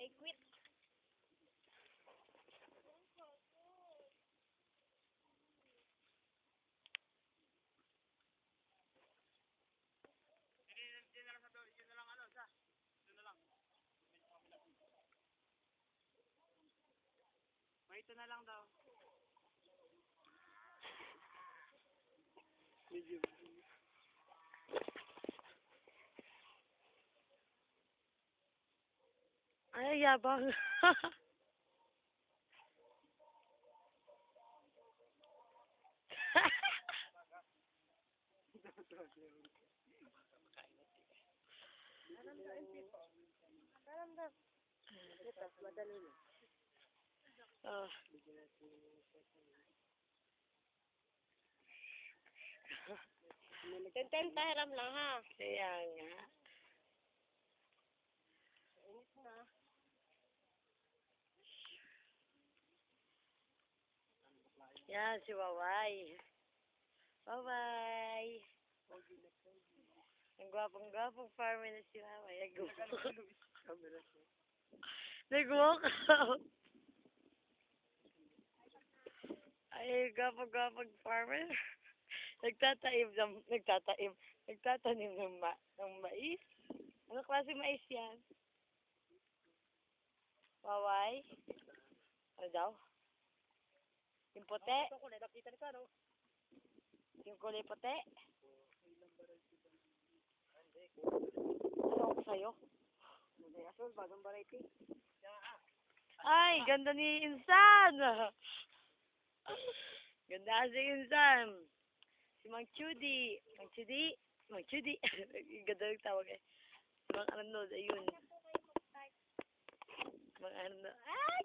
I quit. May ito na lang daw. Medyo. Ay, yabang. Oh. Tenten, pahiram lang ha. Kaya nga. Init na. Yan, si Waway. Waway. Ang gwapong-gwapong farmer na si Waway. Nag-walk out. Ay, gwapong-gwapong farmer. Nagtatanim ng mais. Ano klase mais yan? Waway? Ano daw? Yung puti? Yung kulay puti? Ano ko sa'yo? Ay, ganda ni Insan! Ganda si Insan! Si Mang Chudi. Mang Chudi. Ganda yung tawag eh. Mang Arnold, ayun. Mang Arnold. Ay!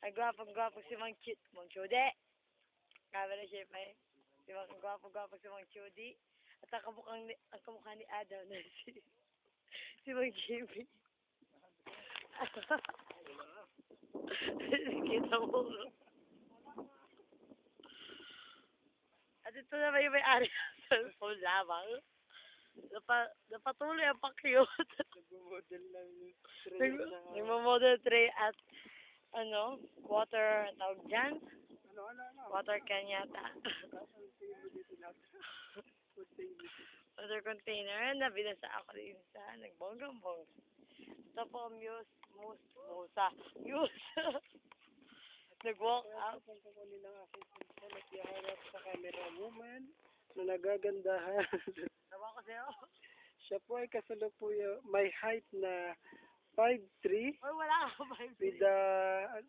Ang gwapong-gwapong si Mang Chudi. Camera chef eh. Si Mang gwapong-gwapong si Mang Chudi. At ang kamukha ni Adam na si Mang Jimmy. Kita mo. At ito na may may-ari ng cellphone lamang. Napatuloy ang pa-cute. Nag-model lang yung tray na. Nagmo-model tray at water, tawag dyan? Ano? Water can yata. Water container. Nabinasa ako rin sa nagbonggang-bong. Ito po, Musa. Nag-walk out. Kukunin ng aking cellphone at iharap sa camera woman na nagagandahan. Tawa ko sa'yo. Siya po ay kasalukuyan may height na 5'3". Oy, wala ako 5'3". With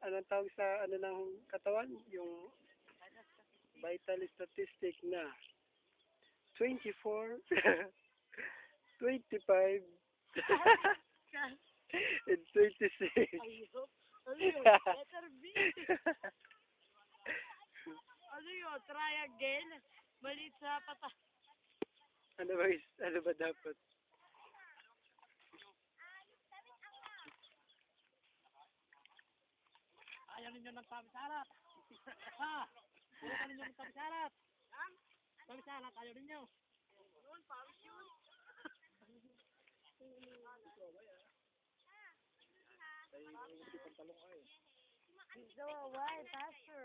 anong tawag sa ng katawan? Yung vital statistic na 24, 25, and 26. Ayun. Ano yun? Letter B. Ano yun? Triangle? Maliit sa pata. Ano ba dapat? Ayaw ninyo ng tabi-sarat. Ha? Ayaw ka ninyo ng tabi-sarat. Tabi-sarat, ayaw ninyo. Noon, pawis yun. He's so away, Pastor.